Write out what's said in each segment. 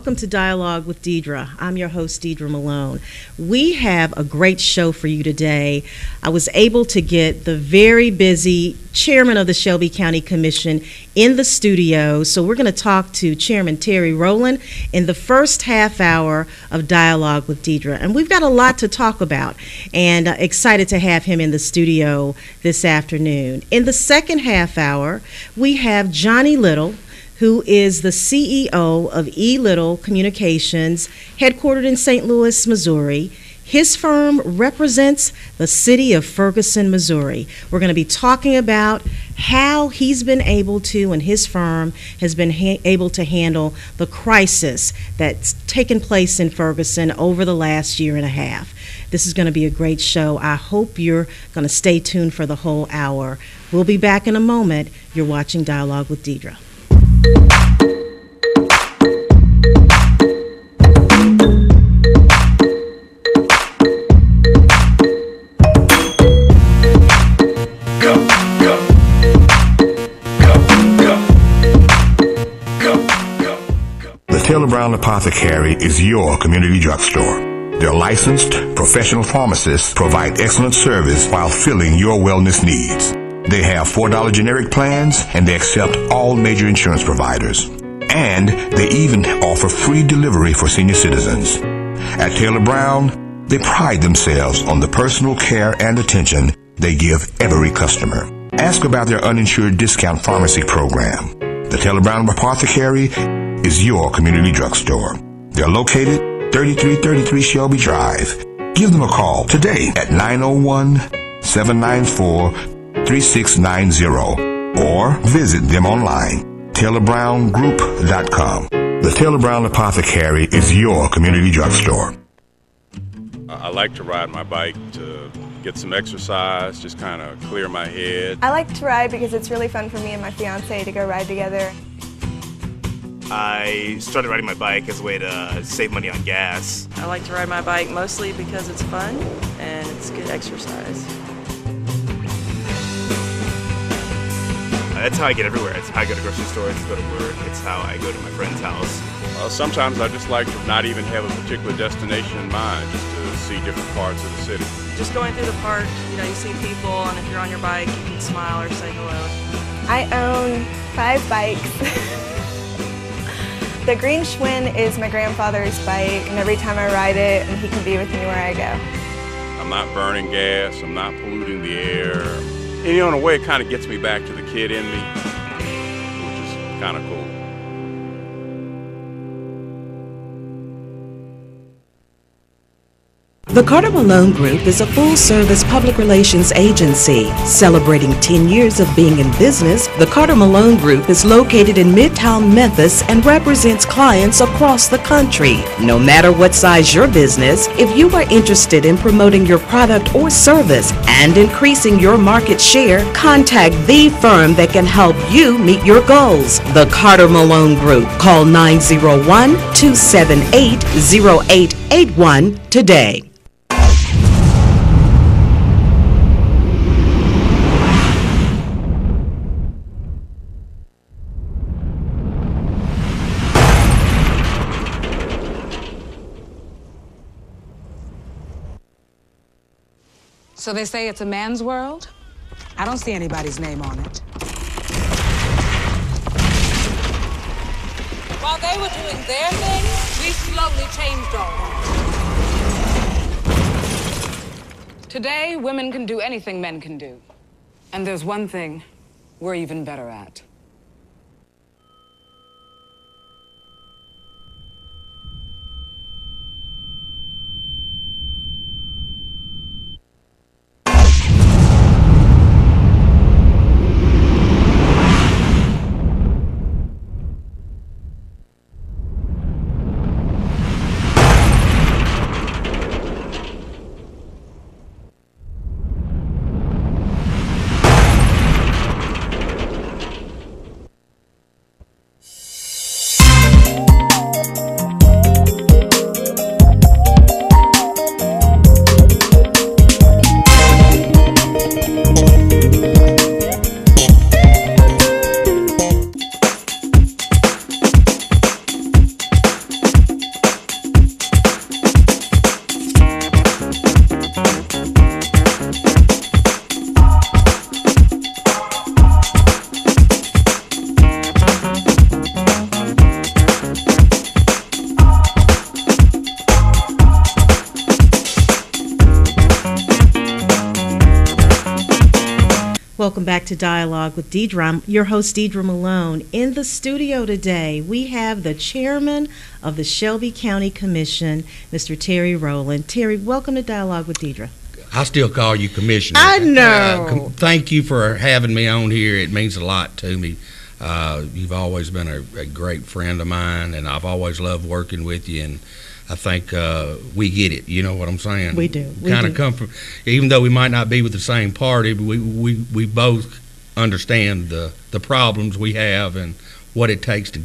welcome to Dialogue with Deidre. I'm your host, Deidre Malone. We have a great show for you today. I was able to get the very busy chairman of the Shelby County Commission in the studio, so we're going to talk to Chairman Terry Roland in the first half hour of Dialogue with Deidre. And we've got a lot to talk about, and excited to have him in the studio this afternoon. In the second half hour, we have Johnny Little, who is the CEO of E. Little Communications, headquartered in St. Louis, Missouri. His firm represents the city of Ferguson, Missouri. We're going to be talking about how he's been able to, and his firm has been able to handle the crisis that's taken place in Ferguson over the last year and a half. This is going to be a great show. I hope you're going to stay tuned for the whole hour. We'll be back in a moment. You're watching Dialogue with Deidre. Taylor Brown Apothecary is your community drugstore. Their licensed professional pharmacists provide excellent service while filling your wellness needs. They have $4 generic plans and they accept all major insurance providers. And they even offer free delivery for senior citizens. At Taylor Brown, they pride themselves on the personal care and attention they give every customer. Ask about their uninsured discount pharmacy program. The Taylor Brown Apothecary is your community drugstore. They're located 3333 Shelby Drive. Give them a call today at 901-794-3690 or visit them online, TaylorBrownGroup.com. The Taylor Brown Apothecary is your community drugstore. I like to ride my bike to get some exercise, just kind of clear my head. I like to ride because it's really fun for me and my fiance to go ride together. I started riding my bike as a way to save money on gas. I like to ride my bike mostly because it's fun and it's good exercise. That's how I get everywhere. It's how I go to grocery stores, go to work. It's how I go to my friend's house. Sometimes I just like to not even have a particular destination in mind, just to see different parts of the city. Just going through the park, you see people, and if you're on your bike, you can smile or say hello. I own 5 bikes. The green Schwinn is my grandfather's bike, and every time I ride it, and he can be with me where I go. I'm not burning gas, I'm not polluting the air. And in a way, it kind of gets me back to the kid in me, which is kind of cool. The Carter Malone Group is a full-service public relations agency. Celebrating 10 years of being in business, the Carter Malone Group is located in Midtown Memphis and represents clients across the country. No matter what size your business, if you are interested in promoting your product or service and increasing your market share, contact the firm that can help you meet your goals. The Carter Malone Group. Call 901-278-0881 today. So they say it's a man's world? I don't see anybody's name on it. While they were doing their thing, we slowly changed ours. Today, women can do anything men can do. And there's one thing we're even better at. welcome back to Dialogue with Deidre. I'm your host, Deidre Malone. In the studio today, we have the chairman of the Shelby County Commission, Mr. Terry Roland. Terry, welcome to Dialogue with Deidre. I still call you Commissioner. I know. Thank you for having me on here. It means a lot to me. You've always been a great friend of mine, and I've always loved working with you, and I think we get it. You know what I'm saying? We do. We kind of come from, even though we might not be with the same party, but we both understand the problems we have and what it takes to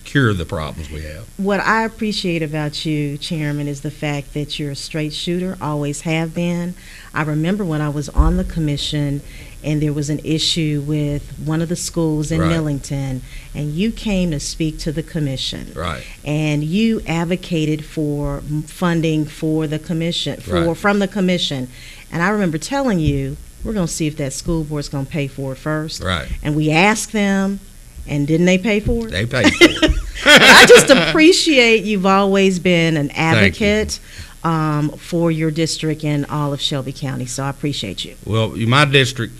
cure the problems we have. What I appreciate about you, Chairman, is the fact that you're a straight shooter, always have been. I remember when I was on the commission and there was an issue with one of the schools in Millington, and you came to speak to the commission. Right. And you advocated for funding for the commission, from the commission. And I remember telling you, we're going to see if that school board's going to pay for it first. Right. And we asked them, and didn't they pay for it? They paid for it. I just appreciate you've always been an advocate for your district and all of Shelby County, so I appreciate you. Well, my district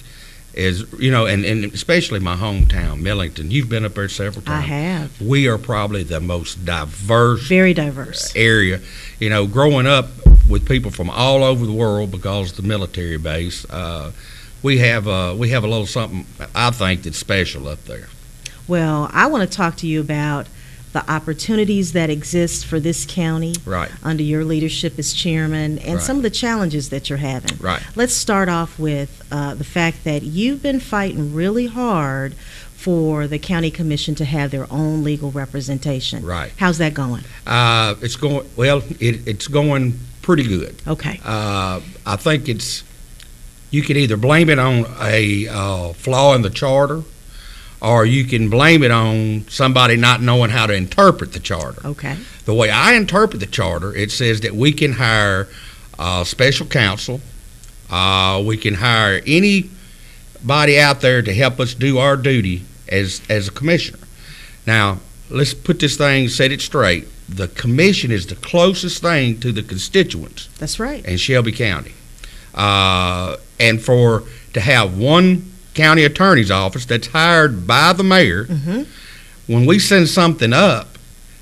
is, and especially my hometown, Millington. You've been up there several times. I have. We are probably the most diverse. Very diverse. Area. Growing up with people from all over the world because of the military base, we have a little something, I think, that's special up there. Well, I want to talk to you about the opportunities that exist for this county under your leadership as chairman, and some of the challenges that you're having. Right. Let's start off with the fact that you've been fighting really hard for the county commission to have their own legal representation. Right. How's that going? It's going well. It's going pretty good. Okay. I think you can either blame it on a flaw in the charter, or you can blame it on somebody not knowing how to interpret the charter. Okay. The way I interpret the charter, it says that we can hire special counsel. We can hire anybody out there to help us do our duty as a commissioner. Now, let's put this thing, set it straight. The commission is the closest thing to the constituents. That's right. In Shelby County. And to have one county attorney's office that's hired by the mayor, when we send something up,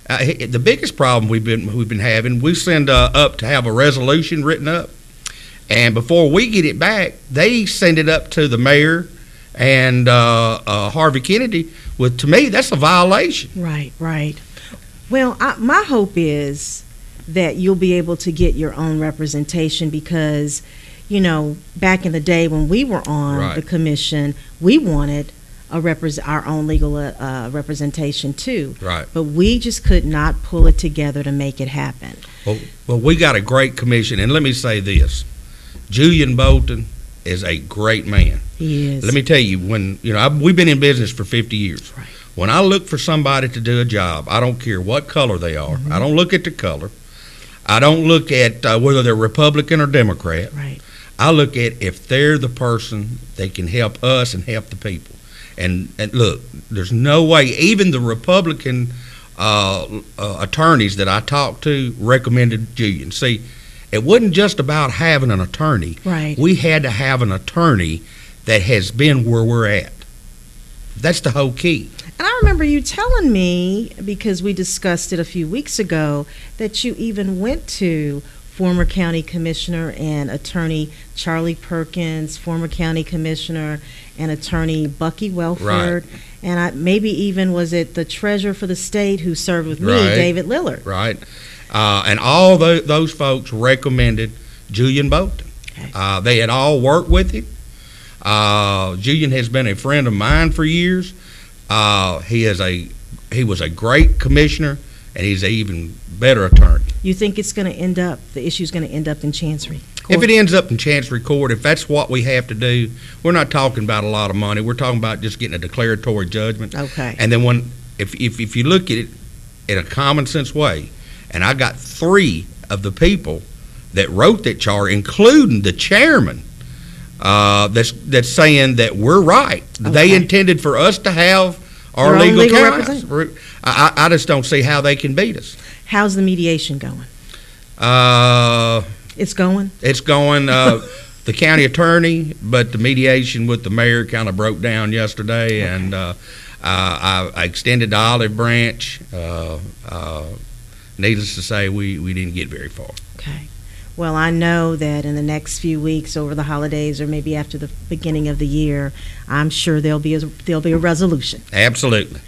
the biggest problem we've been having, we send up to have a resolution written up, and before we get it back, they send it up to the mayor and Harvey Kennedy. To me, that's a violation. Right. Well, my hope is that you'll be able to get your own representation because back in the day when we were on the commission, we wanted our own legal representation too. Right. But we just could not pull it together to make it happen. Well, we got a great commission, and let me say this: Julian Bolton is a great man. He is. Let me tell you, we've been in business for 50 years. Right. When I look for somebody to do a job, I don't care what color they are. I don't look at the color. I don't look at whether they're Republican or Democrat. Right. I look at if they're the person that can help us and help the people. And look, there's no way, even the Republican attorneys that I talked to recommended Julian. See, it wasn't just about having an attorney. Right. We had to have an attorney that has been where we're at. That's the whole key. And I remember you telling me, because we discussed it a few weeks ago, that you even went to former county commissioner and attorney Charlie Perkins, former county commissioner and attorney Bucky Welford, and maybe even was it the treasurer for the state who served with me, David Lillard. Right. And all those folks recommended Julian Bolton. Okay. They had all worked with him. Julian has been a friend of mine for years. He was a great commissioner, and he's an even better attorney. You think the issue's going to end up in Chancery Court? If it ends up in Chancery Court, if that's what we have to do, we're not talking about a lot of money. We're talking about just getting a declaratory judgment. Okay. And then if you look at it in a common sense way, and I got 3 of the people that wrote that charter, including the chairman, that's saying that we're right. Okay. They intended for us to have our legal counsel. I just don't see how they can beat us. How's the mediation going? It's going? It's going. the county attorney, but the mediation with the mayor kind of broke down yesterday, and I extended the olive branch. Needless to say, we didn't get very far. Okay. Well, I know that in the next few weeks over the holidays or maybe after the beginning of the year, I'm sure there'll be a resolution. Absolutely.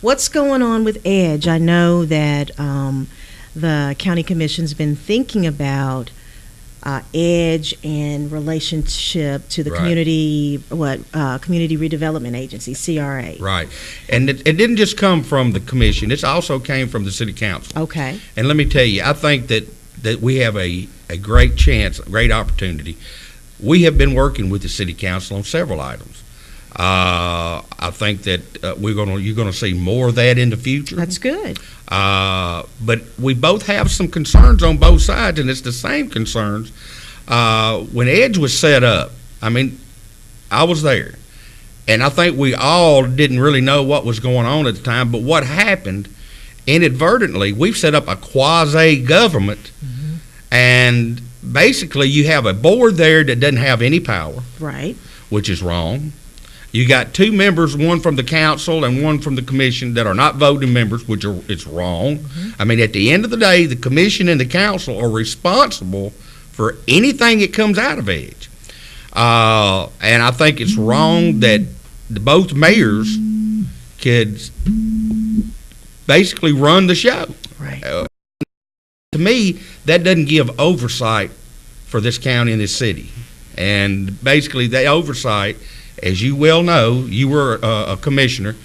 What's going on with EDGE? I know that the county commission's been thinking about EDGE and relationship to the community redevelopment agency, CRA. Right, and it didn't just come from the commission; it also came from the city council. Okay. And let me tell you, I think that we have a great chance, a great opportunity. We have been working with the city council on several items. I think that you're gonna see more of that in the future. That's good. But we both have some concerns on both sides, and it's the same concerns. When EDGE was set up, I mean, I was there, and I think we all didn't really know what was going on at the time. But what happened, inadvertently, we've set up a quasi-government, and basically you have a board there that doesn't have any power, right? Which is wrong. You got two members, one from the council and one from the commission, that are not voting members, which it's wrong. I mean, at the end of the day, the commission and the council are responsible for anything that comes out of EDGE. And I think it's wrong that both mayors could basically run the show. Right. To me, that doesn't give oversight for this county and this city. And basically, the oversight, as you well know, you were a commissioner,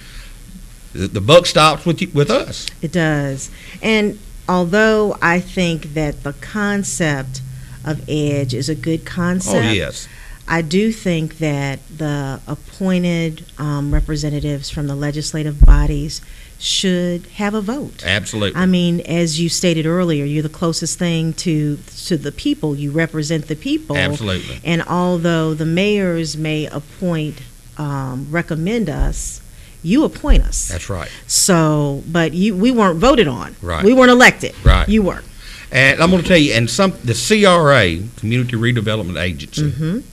the buck stops with us. It does. And although I think that the concept of EDGE is a good concept, oh, yes, I do think that the appointed representatives from the legislative bodies should have a vote. Absolutely. I mean, as you stated earlier, you're the closest thing to the people. You represent the people. Absolutely. And although the mayors may recommend us, you appoint us. That's right. So, but we weren't voted on. Right. We weren't elected. Right. You were. And I'm going to tell you, and the CRA, Community Redevelopment Agency,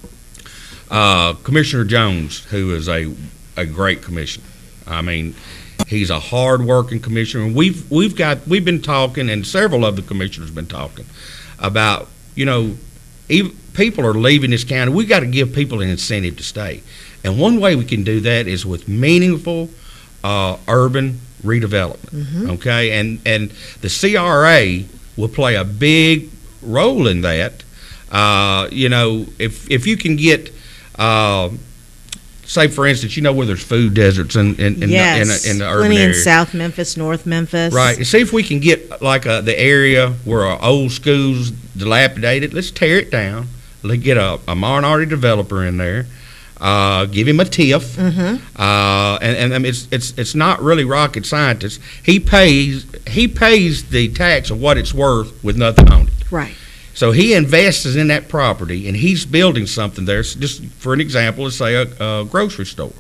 Commissioner Jones, who is a great commissioner. I mean, he's a hard-working commissioner. And we've been talking, and several of the commissioners have been talking about, people are leaving this county. We got to give people an incentive to stay. And one way we can do that is with meaningful urban redevelopment. Okay, and the CRA will play a big role in that. If you can get, say for instance, where there's food deserts in the urban plenty area. In South Memphis, North Memphis. Right, and see if we can get like the area where our old school's dilapidated. Let's tear it down. Let's get a minority developer in there. Give him a TIF, and I mean, it's not really rocket science. He pays the tax of what it's worth with nothing on it. Right. So he invests in that property, and he's building something there. So just for an example, let's say a grocery store.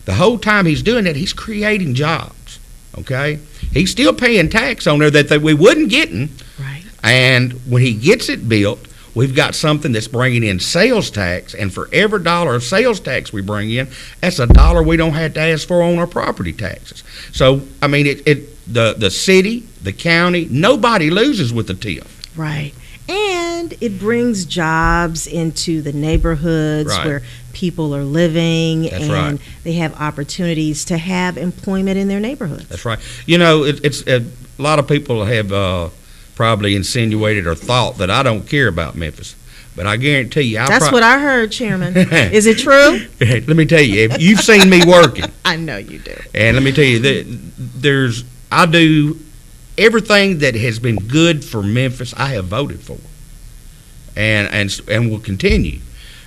The whole time he's doing that, he's creating jobs. Okay, he's still paying tax on there that we wouldn't getting. Right. And when he gets it built, we've got something that's bringing in sales tax, and for every dollar of sales tax we bring in, that's a dollar we don't have to ask for on our property taxes. So, I mean, the city, the county, nobody loses with the TIF. Right. And it brings jobs into the neighborhoods where people are living, and they have opportunities to have employment in their neighborhoods. That's right. It's a lot of people have probably insinuated or thought that I don't care about Memphis, but I guarantee you, that's what I heard, Chairman. Is it true? Let me tell you, if you've seen me working, I know you do. And let me tell you that I do everything that has been good for Memphis. I have voted for, and will continue.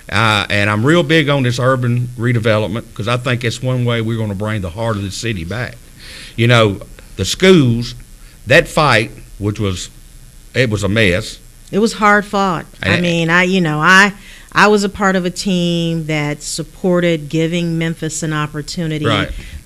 And I'm real big on this urban redevelopment because I think it's one way we're going to bring the heart of the city back. The schools, that fight, which was. It was a mess. It was hard fought. I mean, I was a part of a team that supported giving Memphis an opportunity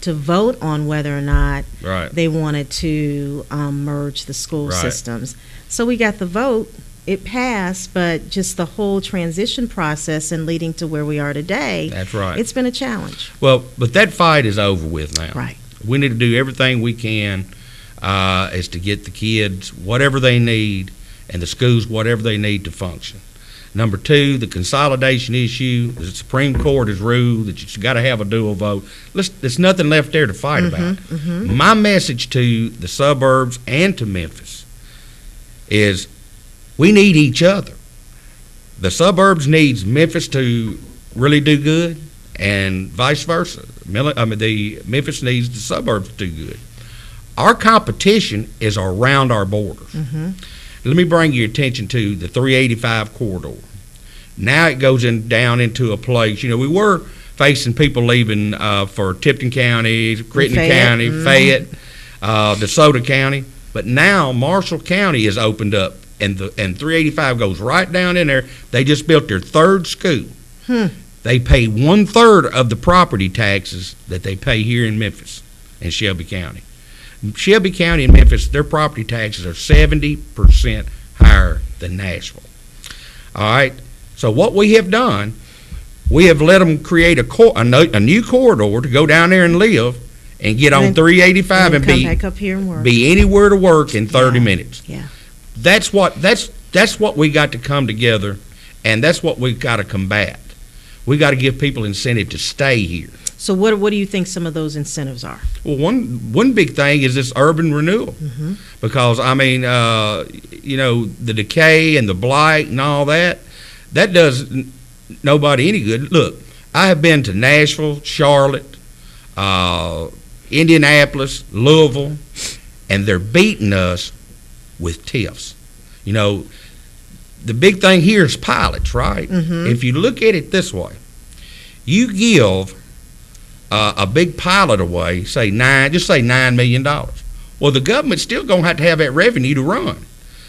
to vote on whether or not they wanted to merge the school systems. So we got the vote. it passed, but just the whole transition process and leading to where we are today. That's right. It's been a challenge. Well, but that fight is over with now. Right. We need to do everything we can is to get the kids whatever they need and the schools whatever they need to function. Number two, the consolidation issue. The Supreme Court has ruled that you got to have a dual vote. There's nothing left there to fight about. My message to the suburbs and to Memphis is we need each other. The suburbs needs Memphis to really do good, and vice versa. The Memphis needs the suburbs to do good. Our competition is around our border. Let me bring your attention to the 385 corridor. Now it goes down into a place. We were facing people leaving for Tipton County, Crittenden County, Fayette, DeSoto County, but now Marshall County is opened up, and 385 goes right down in there. They just built their third school. They pay 1/3 of the property taxes that they pay here in Memphis and Shelby County. Shelby County and Memphis, their property taxes are 70% higher than Nashville. All right. So what we have done, we have let them create a new corridor to go down there and live and get on 385 and come back up here and work. Be anywhere to work in 30 minutes. Yeah. That's what we got to come together, and that's what we've got to combat. We got to give people incentive to stay here. So what do you think some of those incentives are? Well, one big thing is this urban renewal, because the decay and the blight and all that does nobody any good. Look, I have been to Nashville, Charlotte, Indianapolis, Louisville, and they're beating us with TIFs. The big thing here is pilots, right? If you look at it this way, you give a big pilot away, say $9 million. Well, the government's still going to have that revenue to run.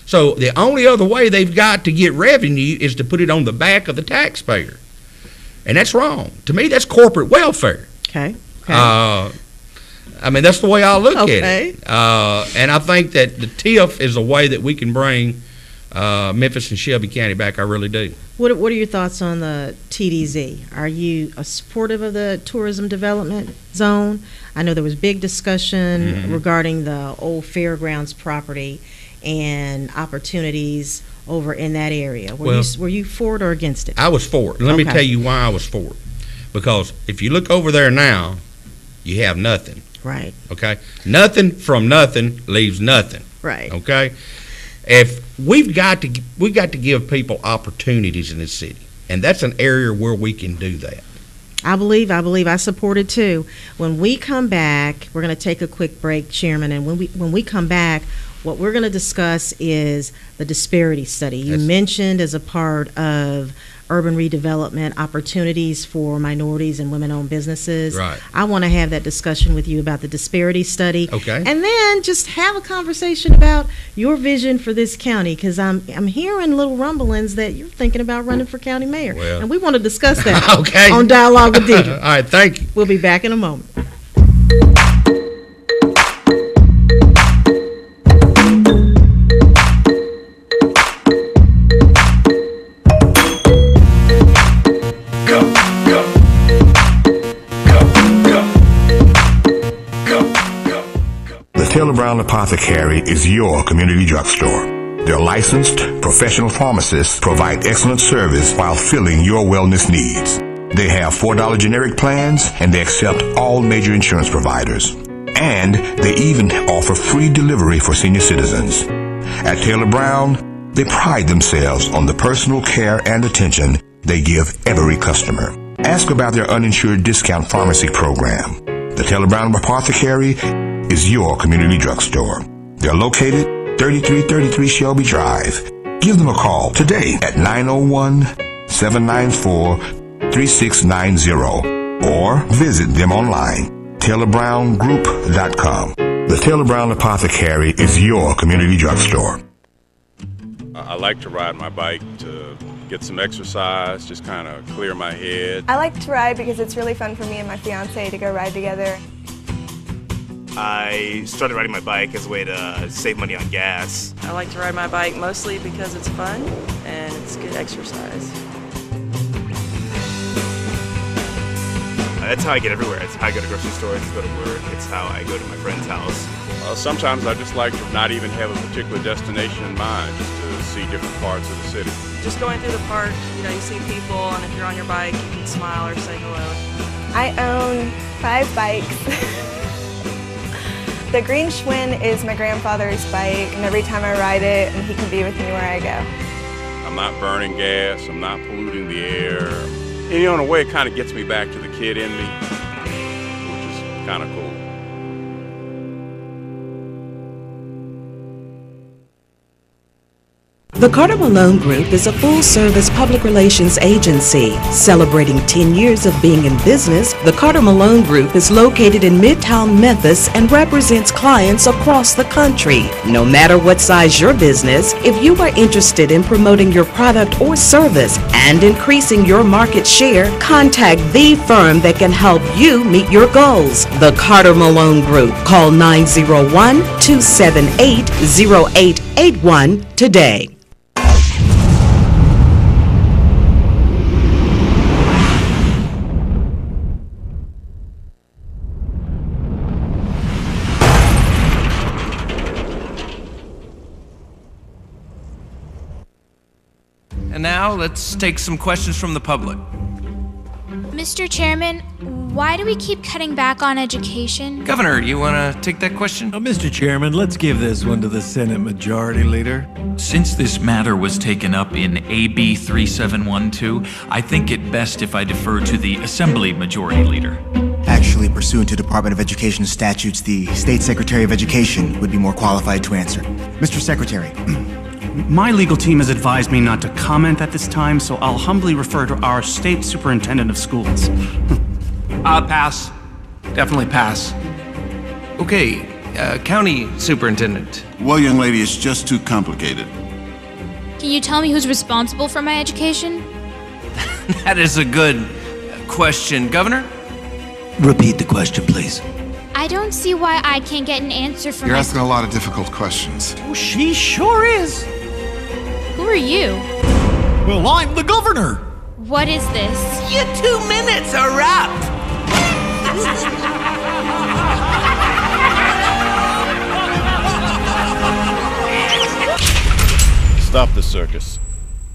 So the only other way they've got to get revenue is to put it on the back of the taxpayer. And that's wrong. To me, that's corporate welfare. Okay. That's the way I look at it. And I think that the TIF is a way that we can bring Memphis and Shelby County back. I really do. What are your thoughts on the TDZ? Are you supportive of the tourism development zone? I know there was big discussion regarding the old fairgrounds property and opportunities over in that area. Were you for it or against it? I was for it. Let me tell you why I was for it. Because if you look over there now, you have nothing. Right. Okay? Nothing from nothing leaves nothing. Right. Okay? If we've got to give people opportunities in this city, and that's an area where we can do that. I believe I support it too. When we come back, we're going to take a quick break, Chairman, and when we come back, what we're going to discuss is the disparity study. You mentioned as a part of urban redevelopment opportunities for minorities and women-owned businesses. Right. I want to have that discussion with you about the disparity study. Okay. And then just have a conversation about your vision for this county, because I'm hearing little rumblings that you're thinking about running for county mayor. Well. And we want to discuss that okay. on Dialogue with Deidre. All right, thank you. We'll be back in a moment. Taylor Brown Apothecary is your community drugstore. Their licensed professional pharmacists provide excellent service while filling your wellness needs. They have $4 generic plans and they accept all major insurance providers. And they even offer free delivery for senior citizens. At Taylor Brown, they pride themselves on the personal care and attention they give every customer. Ask about their uninsured discount pharmacy program. The Taylor Brown Apothecary is your community drugstore. They're located 3333 Shelby Drive. Give them a call today at 901-794-3690 or visit them online, TaylorBrownGroup.com. The Taylor Brown Apothecary is your community drugstore. I like to ride my bike to get some exercise, just kind of clear my head. I like to ride because it's really fun for me and my fiance to go ride together. I started riding my bike as a way to save money on gas. I like to ride my bike mostly because it's fun and it's good exercise. That's how I get everywhere. It's how I go to grocery stores, to go to work. It's how I go to my friend's house. Sometimes I just like to not even have a particular destination in mind, just to see different parts of the city. Just going through the park, you see people, and if you're on your bike, you can smile or say hello. I own 5 bikes. The green Schwinn is my grandfather's bike, and every time I ride it, and he can be with me where I go. I'm not burning gas, I'm not polluting the air. And in a way, it kind of gets me back to the kid in me, which is kind of cool. The Carter Malone Group is a full-service public relations agency. Celebrating 10 years of being in business, the Carter Malone Group is located in Midtown Memphis and represents clients across the country. No matter what size your business, if you are interested in promoting your product or service and increasing your market share, contact the firm that can help you meet your goals. The Carter Malone Group. Call 901-278-0881 today. And now, let's take some questions from the public. Mr. Chairman, why do we keep cutting back on education? Governor, you want to take that question? Mr. Chairman, let's give this one to the Senate Majority Leader. Since this matter was taken up in AB 3712, I think it best if I defer to the Assembly Majority Leader. Actually, pursuant to Department of Education statutes, the State Secretary of Education would be more qualified to answer. Mr. Secretary. My legal team has advised me not to comment at this time, so I'll humbly refer to our State Superintendent of Schools. Pass. Definitely pass. Okay, County Superintendent. Well, young lady, it's just too complicated. Can you tell me who's responsible for my education? That is a good question. Governor? Repeat the question, please. I don't see why I can't get an answer from You're asking a lot of difficult questions. Oh, she sure is. Who are you? Well, I'm the governor. What is this? Your 2 minutes are up. Stop the circus.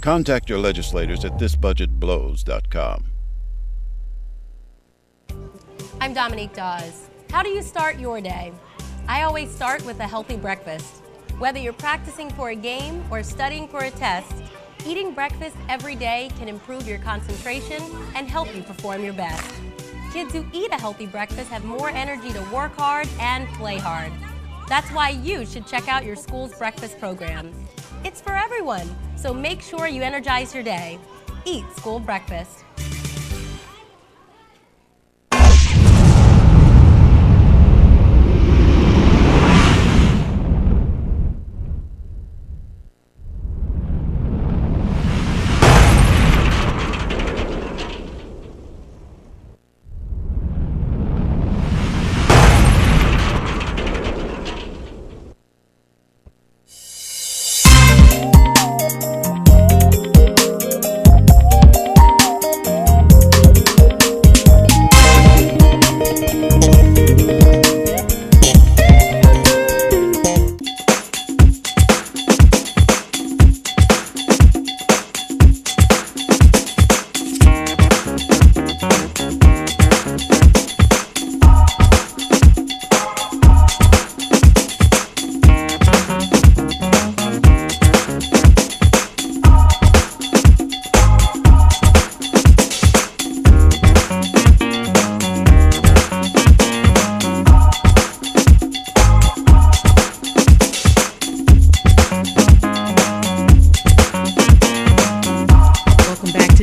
Contact your legislators at thisbudgetblows.com. I'm Dominique Dawes. How do you start your day? I always start with a healthy breakfast. Whether you're practicing for a game or studying for a test, eating breakfast every day can improve your concentration and help you perform your best. Kids who eat a healthy breakfast have more energy to work hard and play hard. That's why you should check out your school's breakfast program. It's for everyone, so make sure you energize your day. Eat school breakfast.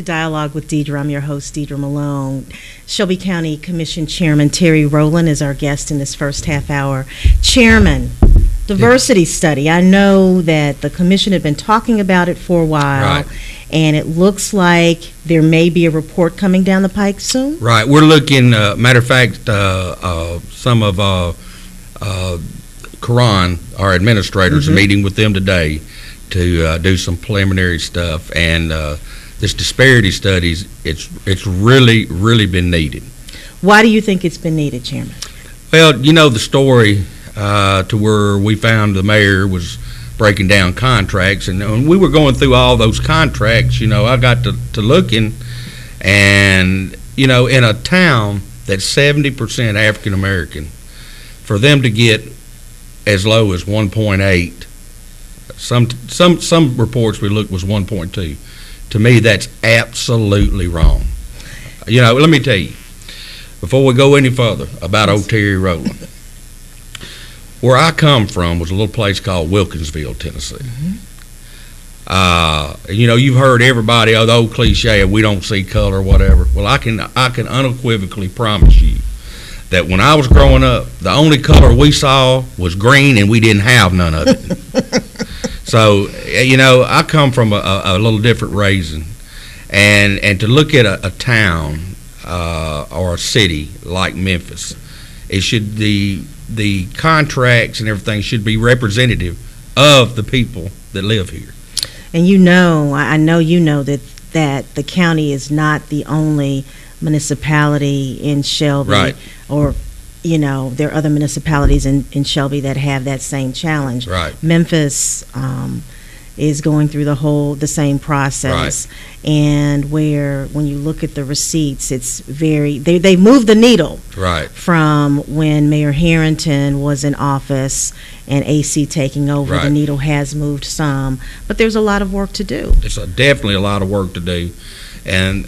Dialogue with Deidre. I'm your host, Deidre Malone. Shelby County Commission Chairman Terry Roland is our guest in this first half hour. Chairman, diversity study. I know that the commission had been talking about it for a while, and it looks like there may be a report coming down the pike soon. Right. We're looking, matter of fact, some of Karan, our administrators, meeting with them today to do some preliminary stuff, and this disparity studies, it's really been needed. Why do you think it's been needed, Chairman? Well, you know the story to where we found the mayor was breaking down contracts, and when we were going through all those contracts, you know, I got to looking, and you know, in a town that's 70% African American, for them to get as low as 1.8, some reports we looked was 1.2. To me, that's absolutely wrong. You know, let me tell you, before we go any further about old Terry Roland, where I come from was a little place called Wilkinsville, Tennessee. You know, you've heard everybody, the old cliche of we don't see color, whatever. Well, I can unequivocally promise you that when I was growing up, the only color we saw was green, and we didn't have none of it. So, you know, I come from a little different raising, and to look at a town or a city like Memphis, it should the contracts and everything should be representative of the people that live here. And you know, I know you know that the county is not the only municipality in Shelby, right? Or, you know, there are other municipalities in Shelby that have that same challenge. Right. Memphis is going through the same process, right. And when you look at the receipts, it's they moved the needle, right, from when Mayor Harrington was in office and AC taking over. Right. The needle has moved some, but there's a lot of work to do. It's definitely a lot of work to do, and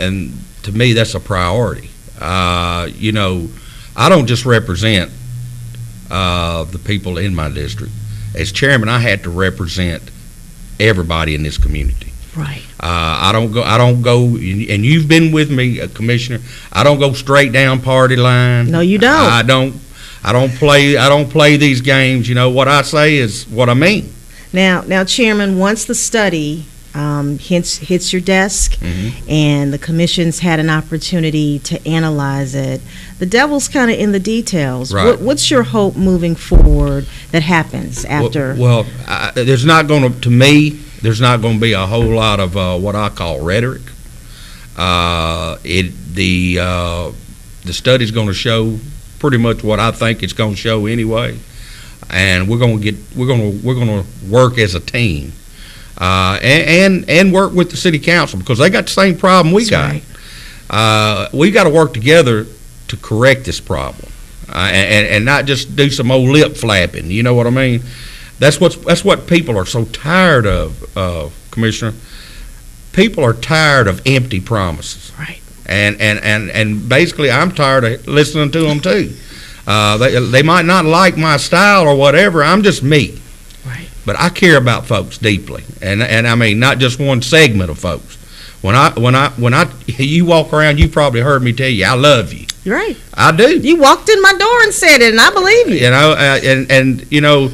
to me that's a priority. You know, I don't just represent the people in my district. As chairman, I had to represent everybody in this community. Right. I don't go, and you've been with me, Commissioner. I don't go straight down party line. No, you don't. I don't play these games. You know, what I say is what I mean. Now, Chairman, once the study hits your desk, and the commission's had an opportunity to analyze it, the devil's kind of in the details. Right. What's your hope moving forward that happens after? Well, there's not going to be a whole lot of what I call rhetoric. The study's going to show pretty much what I think it's going to show anyway, and we're going to work as a team. And work with the city council, because they got the same problem we got. Right. We got to work together to correct this problem, and not just do some old lip flapping. You know what I mean? That's what people are so tired of, Commissioner. People are tired of empty promises. Right. And basically, I'm tired of listening to them too. They might not like my style or whatever. I'm just me. Right. But I care about folks deeply, and I mean not just one segment of folks. When you walk around, you probably heard me tell you I love you. You're right. I do. You walked in my door and said it, and I believe you. You know, and you know,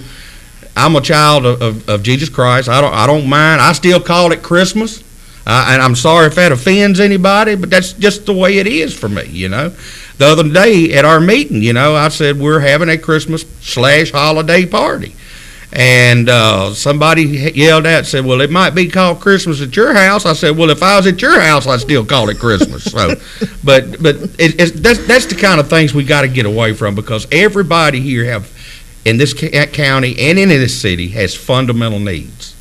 I'm a child of Jesus Christ. I don't mind. I still call it Christmas, and I'm sorry if that offends anybody, but that's just the way it is for me. You know, the other day at our meeting, you know, I said we're having a Christmas/holiday party. And somebody yelled out and said, well, it might be called Christmas at your house. I said, well, if I was at your house, I'd still call it Christmas. So, but that's the kind of things we got to get away from, because everybody here in this county and in this city has fundamental needs.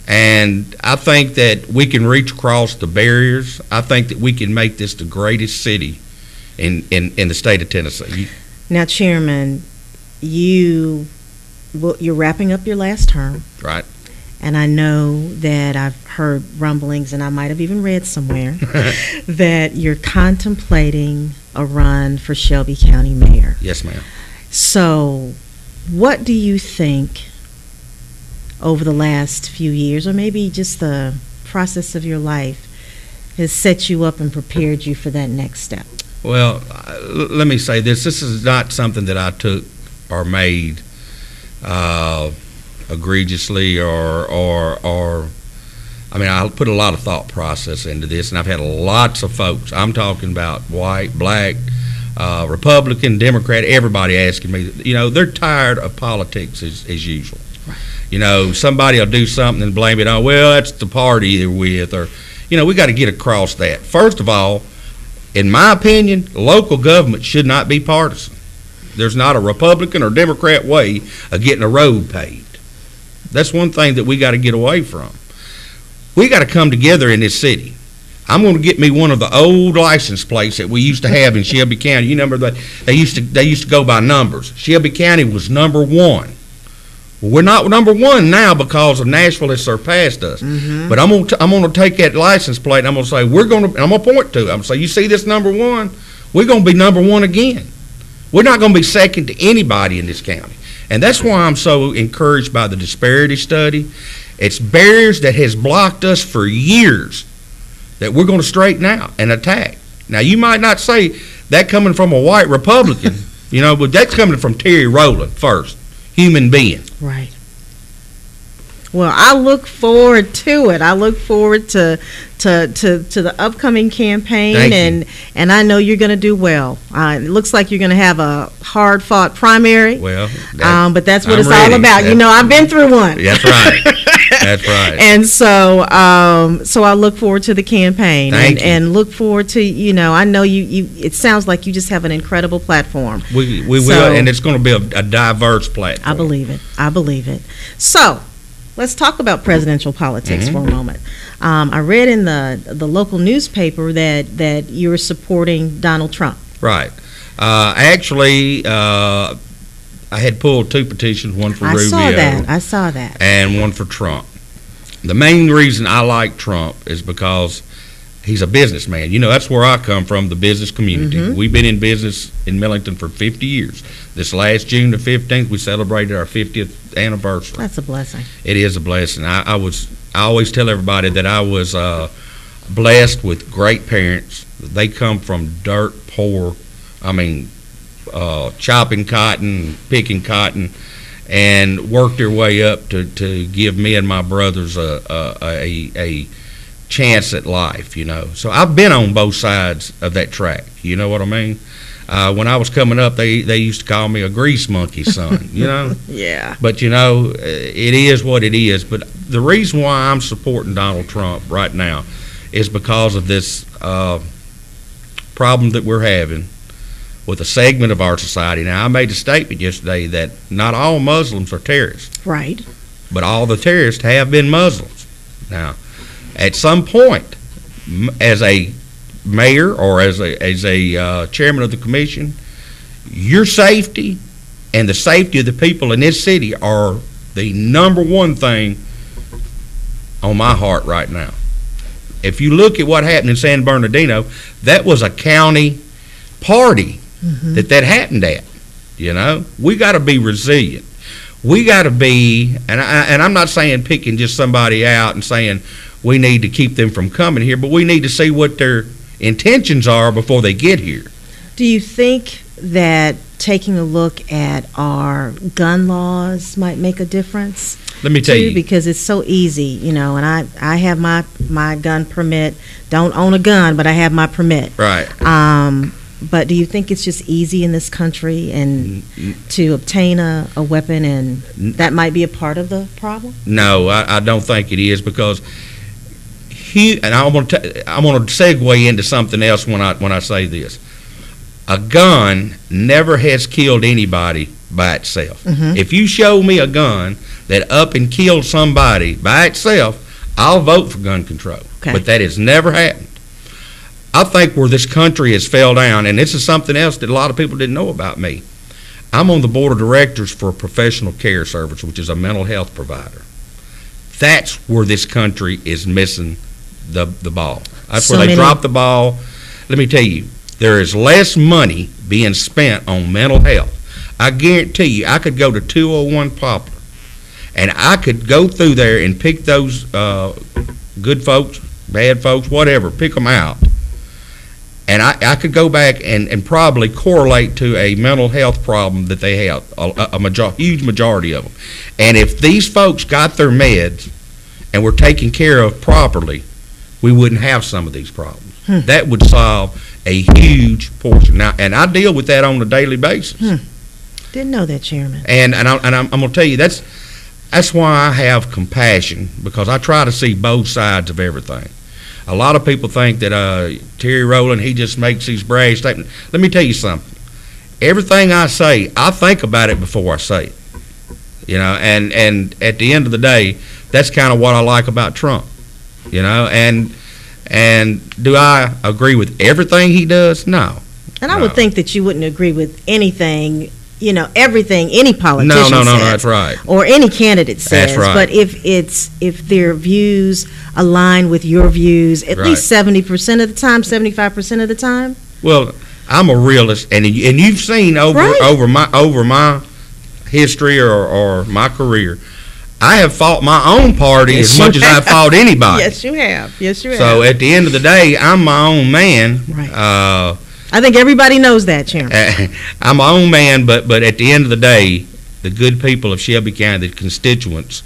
And I think that we can reach across the barriers. I think that we can make this the greatest city in the state of Tennessee. Now, Chairman, you're wrapping up your last term. Right. And I know that I've heard rumblings, and I might have even read somewhere, that you're contemplating a run for Shelby County Mayor. Yes, ma'am. So what do you think over the last few years, or maybe just the process of your life, has set you up and prepared you for that next step? Well, let me say this. This is not something that I took or made egregiously or I mean, I put a lot of thought process into this, and I've had lots of folks. I'm talking about white, black, Republican, Democrat, everybody asking me. They're tired of politics as usual. Right. Somebody will do something and blame it on, well, that's the party they're with, or, we got to get across that. First of all, in my opinion, local government should not be partisan. There's not a Republican or Democrat way of getting a road paved. That's one thing that we got to get away from. We got to come together in this city. I'm going to get me one of the old license plates that we used to have in Shelby County. You remember that they used to go by numbers. Shelby County was number 1. Well, we're not number 1 now because of Nashville has surpassed us. Mm-hmm. But I'm going to take that license plate and I'm going to say I'm going to point to it. I'm going to say, you see this number 1? We're going to be number 1 again. We're not going to be second to anybody in this county. And that's why I'm so encouraged by the disparity study. It's barriers that has blocked us for years that we're going to straighten out and attack. Now, you might not say that coming from a white Republican, but that's coming from Terry Roland first, human being. Right. Well, I look forward to it. I look forward to the upcoming campaign, and I know you're going to do well. It looks like you're going to have a hard-fought primary. Well, but that's what it's all about. I've been through one. That's right. That's right. And so I look forward to the campaign, and look forward to I know you. It sounds like you just have an incredible platform. We will, and it's going to be a diverse platform. I believe it. So. Let's talk about presidential politics for a moment. I read in the local newspaper that you were supporting Donald Trump. Right. Actually, I had pulled 2 petitions, one for Rubio. I saw that. And one for Trump. The main reason I like Trump is because he's a businessman. That's where I come from, the business community. Mm-hmm. We've been in business in Millington for 50 years. This last June the 15th, we celebrated our 50th anniversary. That's a blessing. It is a blessing. I always tell everybody that I was blessed with great parents. They come from dirt poor, chopping cotton, picking cotton, and worked their way up to give me and my brothers a chance at life, So I've been on both sides of that track. You know what I mean? When I was coming up, they used to call me a grease monkey son, Yeah. But, it is what it is. But the reason why I'm supporting Donald Trump right now is because of this problem that we're having with a segment of our society. Now, I made a statement yesterday that not all Muslims are terrorists. Right. But all the terrorists have been Muslims. Now, at some point, as a mayor or as a chairman of the commission, your safety and the safety of the people in this city are the number 1 thing on my heart right now. If you look at what happened in San Bernardino, that was a county party that happened at. We got to be resilient. We got to be, and I'm not saying picking just somebody out and saying we need to keep them from coming here, but we need to see what their intentions are before they get here. Do you think that taking a look at our gun laws might make a difference? Let me tell you. Because it's so easy, and I have my gun permit. Don't own a gun, but I have my permit. Right. But do you think it's just easy in this country and to obtain a weapon, and that might be a part of the problem? No, I don't think it is, because and I'm going to segue into something else when I say this. A gun never has killed anybody by itself. Mm-hmm. If you show me a gun that up and killed somebody by itself, I'll vote for gun control. Okay. But that has never happened. I think where this country has fell down, and this is something else that a lot of people didn't know about me. I'm on the board of directors for a professional care service, which is a mental health provider. That's where this country is missing the ball. That's where they dropped the ball. Let me tell you, there is less money being spent on mental health. I guarantee you, I could go to 201 Poplar, and I could go through there and pick those good folks, bad folks, whatever, pick them out. And I could go back and probably correlate to a mental health problem that they have, a huge majority of them. And if these folks got their meds and were taken care of properly, we wouldn't have some of these problems. That would solve a huge portion. Now, and I deal with that on a daily basis. Didn't know that, Chairman. And I'm going to tell you, that's why I have compassion, because I try to see both sides of everything. A lot of people think that Terry Roland, he just makes these brash statements. Let me tell you something. Everything I say, I think about it before I say it. You know, and at the end of the day, that's kind of what I like about Trump. You know, and do I agree with everything he does? No. And I would think that you wouldn't agree with anything, you know, everything any politician No, says, that's right. or any candidate says. That's right. But if their views align with your views, at least 70% of the time, 75% of the time. Well, I'm a realist, and you've seen over my history or my career, I have fought my own party as much as I've fought anybody. Yes, you have. Yes, you have. So at the end of the day, I'm my own man. Right. I think everybody knows that, Chairman. I'm my own man, but at the end of the day, the good people of Shelby County, the constituents,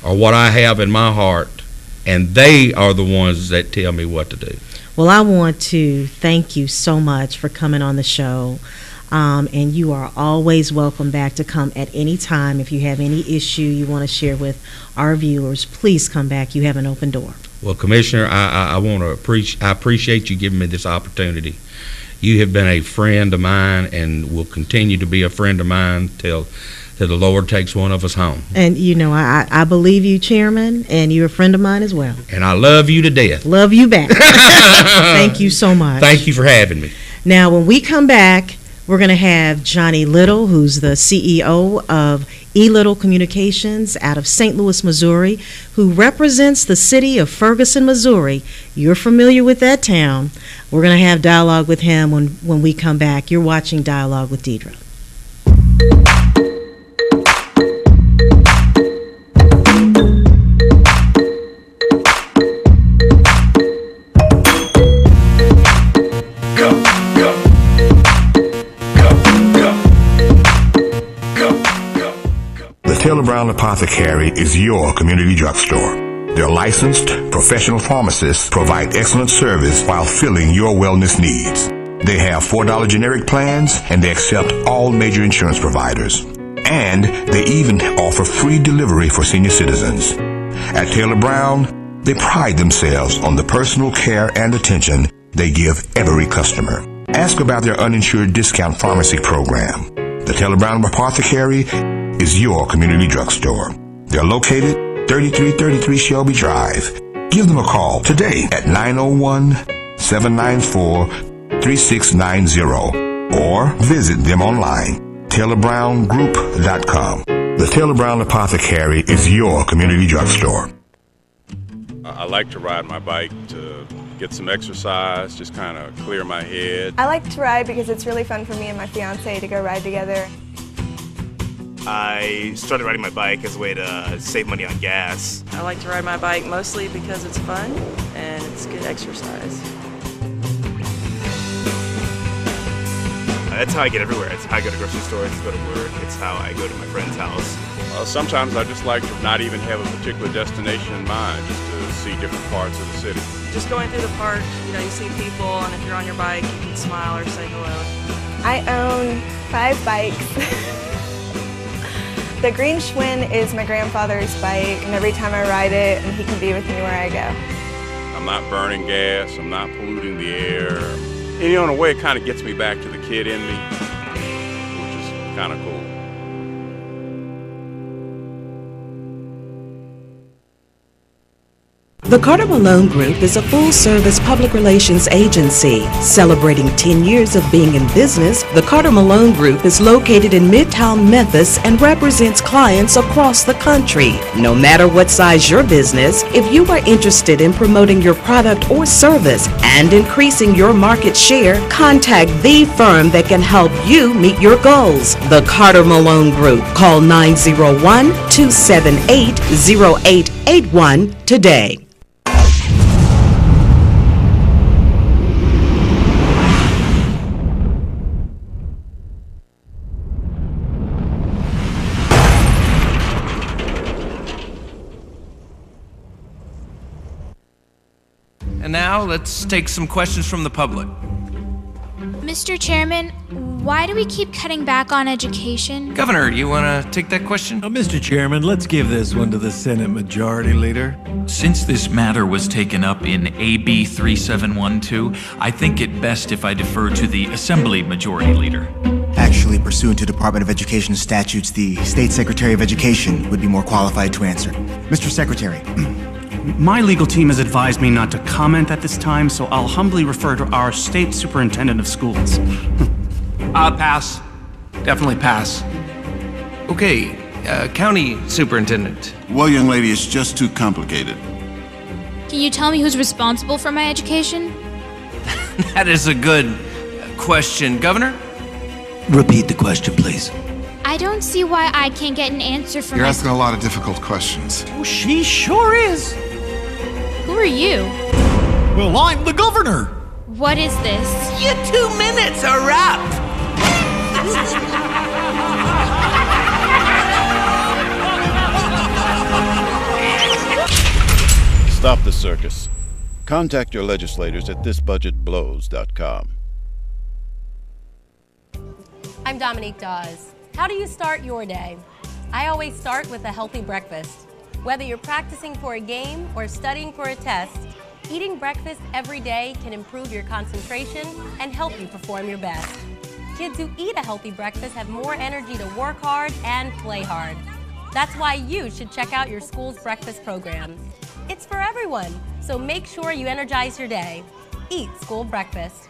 are what I have in my heart, and they are the ones that tell me what to do. Well, I want to thank you so much for coming on the show. And you are always welcome back to come at any time. If you have any issue you want to share with our viewers, please come back. You have an open door. Well, Commissioner, I appreciate you giving me this opportunity. You have been a friend of mine and will continue to be a friend of mine till the Lord takes one of us home. And, you know, I believe you, Chairman, and you're a friend of mine as well. And I love you to death. Love you back. Thank you so much. Thank you for having me. Now, when we come back, we're going to have Johnny Little, who's the CEO of E-Little Communications out of St. Louis, Missouri, who represents the city of Ferguson, Missouri. You're familiar with that town. We're going to have dialogue with him when we come back. You're watching Dialogue with Deidre. Taylor Brown Apothecary is your community drugstore. Their licensed professional pharmacists provide excellent service while filling your wellness needs. They have $4 generic plans and they accept all major insurance providers. And they even offer free delivery for senior citizens. At Taylor Brown, they pride themselves on the personal care and attention they give every customer. Ask about their uninsured discount pharmacy program. The Taylor Brown Apothecary is your community drugstore. They're located 3333 Shelby Drive. Give them a call today at 901-794-3690 or visit them online, TaylorBrownGroup.com. The Taylor Brown Apothecary is your community drugstore. I like to ride my bike to get some exercise, just kind of clear my head. I like to ride because it's really fun for me and my fiance to go ride together. I started riding my bike as a way to save money on gas. I like to ride my bike mostly because it's fun and it's good exercise. That's how I get everywhere. It's how I go to grocery stores, it's go to work, it's how I go to my friend's house. Sometimes I just like to not even have a particular destination in mind, just to see different parts of the city. Just going through the park, you know, you see people, and if you're on your bike, you can smile or say hello. I own 5 bikes. The green Schwinn is my grandfather's bike, and every time I ride it, and he can be with me where I go. I'm not burning gas, I'm not polluting the air. And, you know, in a way, it kind of gets me back to the kid in me, which is kind of cool. The Carter Malone Group is a full-service public relations agency. Celebrating 10 years of being in business, the Carter Malone Group is located in Midtown Memphis and represents clients across the country. No matter what size your business, if you are interested in promoting your product or service and increasing your market share, contact the firm that can help you meet your goals. The Carter Malone Group. Call 901-278-0881 today. And now let's take some questions from the public. Mr. Chairman, why do we keep cutting back on education? Governor, you want to take that question? Mr. Chairman, let's give this one to the Senate Majority Leader. Since this matter was taken up in AB 3712, I think it best if I defer to the Assembly Majority Leader. Actually, pursuant to Department of Education statutes, the State Secretary of Education would be more qualified to answer. Mr. Secretary. My legal team has advised me not to comment at this time, so I'll humbly refer to our State Superintendent of Schools. Pass. Definitely pass. Okay, County Superintendent. Well, young lady, it's just too complicated. Can you tell me who's responsible for my education? That is a good question. Governor? Repeat the question, please. I don't see why I can't get an answer from You're asking a lot of difficult questions. Oh, she sure is. Who are you? Well, I'm the governor. What is this? Your 2 minutes are wrapped. Stop the circus. Contact your legislators at thisbudgetblows.com. I'm Dominique Dawes. How do you start your day? I always start with a healthy breakfast. Whether you're practicing for a game or studying for a test, eating breakfast every day can improve your concentration and help you perform your best. Kids who eat a healthy breakfast have more energy to work hard and play hard. That's why you should check out your school's breakfast program. It's for everyone, so make sure you energize your day. Eat school breakfast.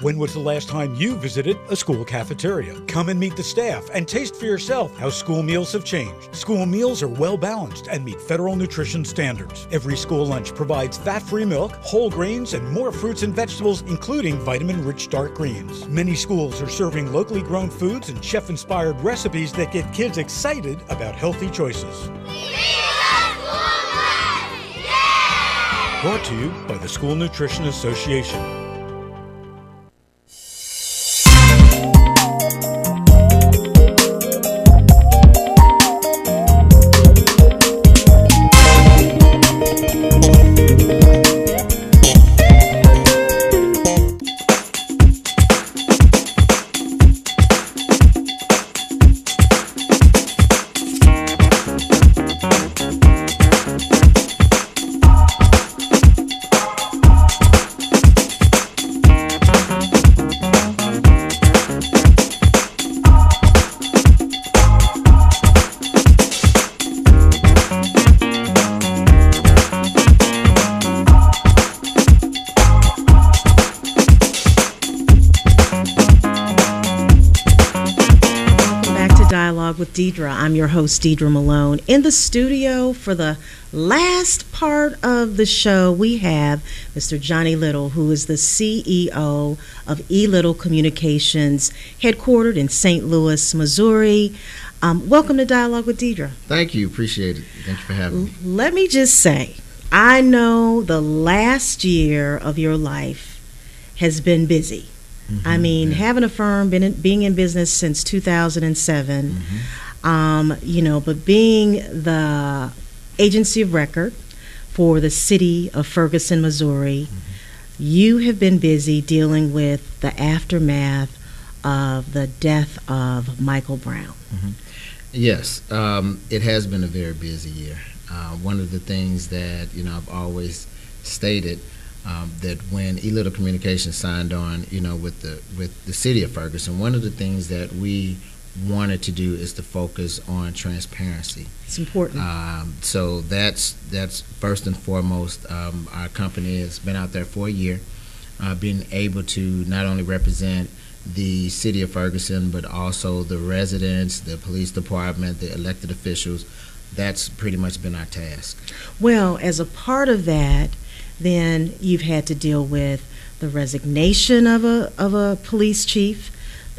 When was the last time you visited a school cafeteria? Come and meet the staff and taste for yourself how school meals have changed. School meals are well balanced and meet federal nutrition standards. Every school lunch provides fat-free milk, whole grains, and more fruits and vegetables, including vitamin-rich dark greens. Many schools are serving locally grown foods and chef-inspired recipes that get kids excited about healthy choices. Brought to you by the School Nutrition Association. With Deidre. I'm your host, Deidre Malone. In the studio for the last part of the show, we have Mr. Johnny Little, who is the CEO of E-Little Communications, headquartered in St. Louis, Missouri. Welcome to Dialogue with Deidre. Thank you. Appreciate it. Thank you for having me. Let me just say, I know the last year of your life has been busy. I mean, having a firm, being in business since 2007, but being the agency of record for the city of Ferguson, Missouri, you have been busy dealing with the aftermath of the death of Michael Brown. Yes, it has been a very busy year. One of the things that, I've always stated, that when E-Little Communications signed on, with the city of Ferguson, one of the things that we wanted to do is to focus on transparency. It's important. So that's first and foremost. Our company has been out there for a year, being able to not only represent the city of Ferguson, but also the residents, the police department, the elected officials. That's pretty much been our task. Well, as a part of that, then you've had to deal with the resignation of a police chief,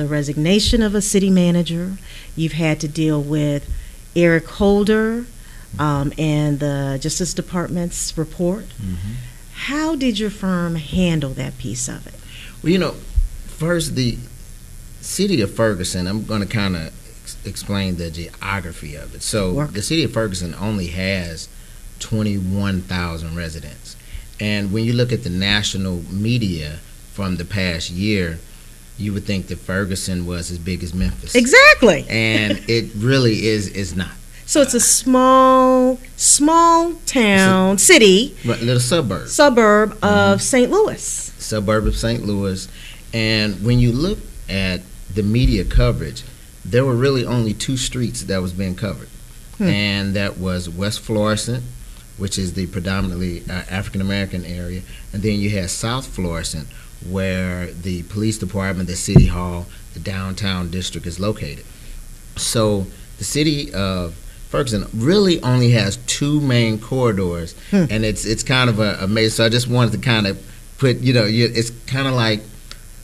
the resignation of a city manager. You've had to deal with Eric Holder and the Justice Department's report. How did your firm handle that piece of it? Well, first, the city of Ferguson, I'm going to kind of explain the geography of it. So the city of Ferguson only has 21,000 residents. And when you look at the national media from the past year, you would think that Ferguson was as big as Memphis. Exactly. And it really is not. So it's a small town, city. Little suburb. Suburb of St. Louis. Suburb of St. Louis. And when you look at the media coverage, there were really only two streets that was being covered. And that was West Florissant, which is the predominantly African-American area. And then you had South Florissant, where the police department, the city hall, the downtown district is located. So the city of Ferguson really only has two main corridors, and it's kind of a maze. So I just wanted to kind of put, it's kind of like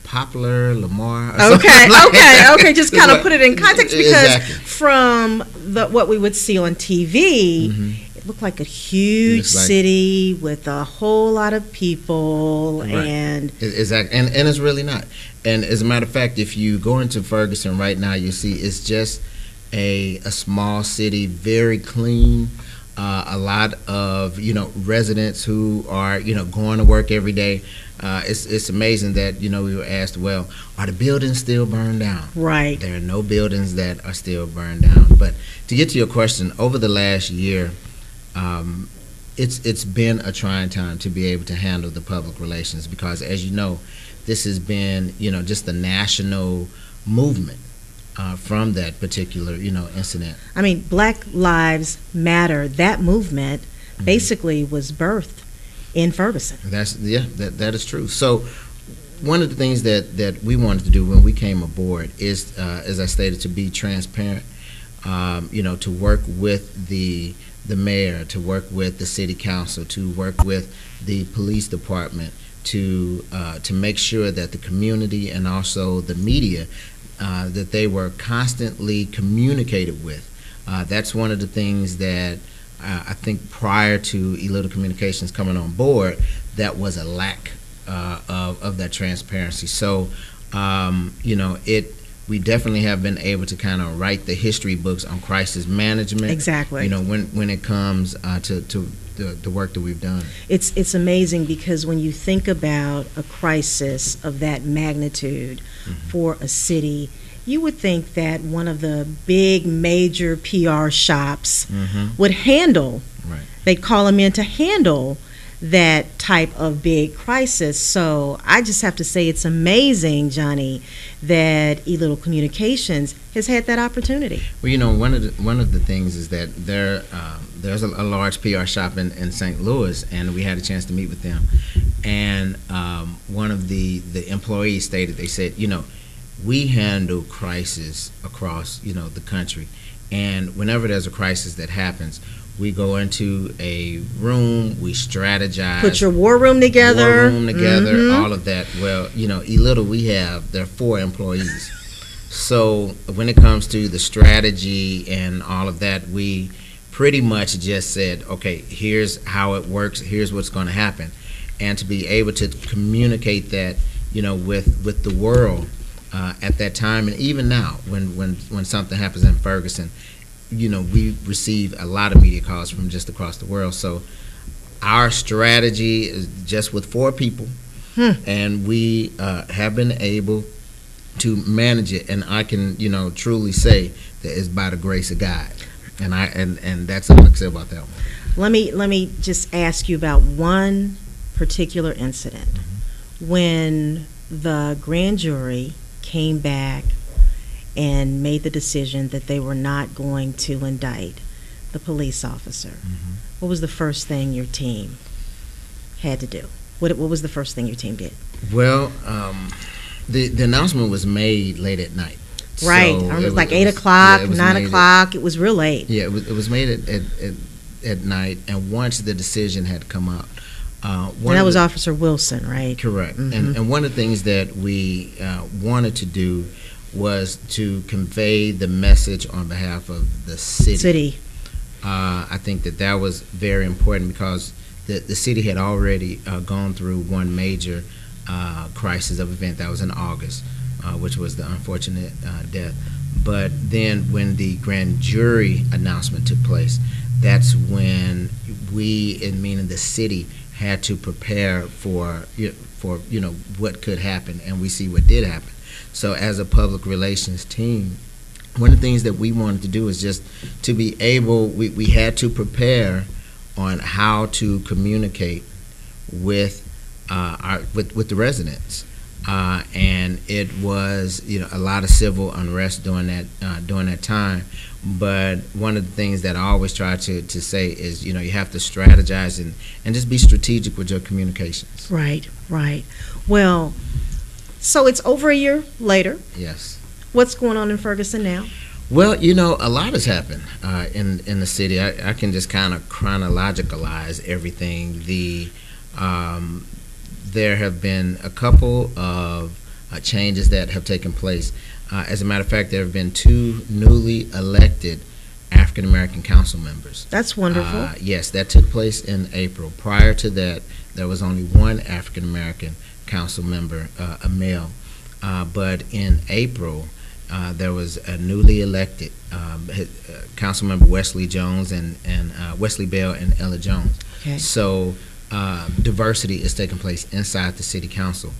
Poplar, Lamar. Okay. Just kind of put it in context, because from what we would see on TV, it looked like a huge city with a whole lot of people, and exactly, and it's really not. And as a matter of fact, if you go into Ferguson right now, you see it's just a small city, very clean. A lot of residents who are going to work every day. It's amazing that we were asked, well, are the buildings still burned down? Right. There are no buildings that are still burned down. But to get to your question, over the last year, it's been a trying time to be able to handle the public relations, because as you know, this has been just the national movement. From that particular, incident. I mean, Black Lives Matter, that movement basically was birthed in Ferguson. That is true. So one of the things that we wanted to do when we came aboard is, as I stated, to be transparent, to work with the mayor, to work with the city council, to work with the police department, to make sure that the community and also the media that they were constantly communicated with. That's one of the things that I think prior to E-Little Communications coming on board, that was a lack of that transparency. So, we definitely have been able to kind of write the history books on crisis management. Exactly. When it comes to the work that we've done. It's amazing, because when you think about a crisis of that magnitude for a city, you would think that one of the big major PR shops would handle, they'd call them in to handle that type of big crisis. So I just have to say it's amazing, Johnny, that E-Little Communications has had that opportunity. Well, one of the things is that there's a large PR shop in St. Louis, and we had a chance to meet with them. And one of the employees stated, they said, we handle crisis across the country, and whenever there's a crisis that happens, we go into a room, we strategize. Put your war room together. All of that. Well, E-Little, there are 4 employees. So when it comes to the strategy and all of that, we pretty much just said, okay, here's how it works, here's what's going to happen. And to be able to communicate that, with the world at that time, and even now, when something happens in Ferguson, we receive a lot of media calls from just across the world. So our strategy is just with 4 people, and we have been able to manage it. And I can, truly say that it's by the grace of God. And that's all I can say about that one. Let me just ask you about one particular incident. When the grand jury came back and made the decision that they were not going to indict the police officer, what was the first thing your team had to do? What was the first thing your team did? Well, the announcement was made late at night. Right. So it was like 8 o'clock, 9 o'clock. It was real late. Yeah, it was made at night, and once the decision had come out. And that was Officer Wilson, right? Correct. And one of the things that we wanted to do was to convey the message on behalf of the city. I think that was very important because the city had already gone through one major crisis of event. That was in August, which was the unfortunate death. But then when the grand jury announcement took place, that's when we, meaning the city, had to prepare for what could happen, and we see what did happen. So as a public relations team, one of the things that we wanted to do is just to be able, we had to prepare on how to communicate with with the residents, and it was a lot of civil unrest during that time. But one of the things that I always try to say is you have to strategize and just be strategic with your communications. Right. Well, so it's over a year later. Yes. What's going on in Ferguson now? Well, a lot has happened in the city. I can just kind of chronologicalize everything. There have been a couple of changes that have taken place. As a matter of fact, there have been 2 newly elected African American council members. That's wonderful. Yes, that took place in April. Prior to that, there was only 1 African American council member, a male. But in April, there was a newly elected council member, Wesley Jones and Wesley Bell and Ella Jones. Okay. So diversity is taking place inside the city council.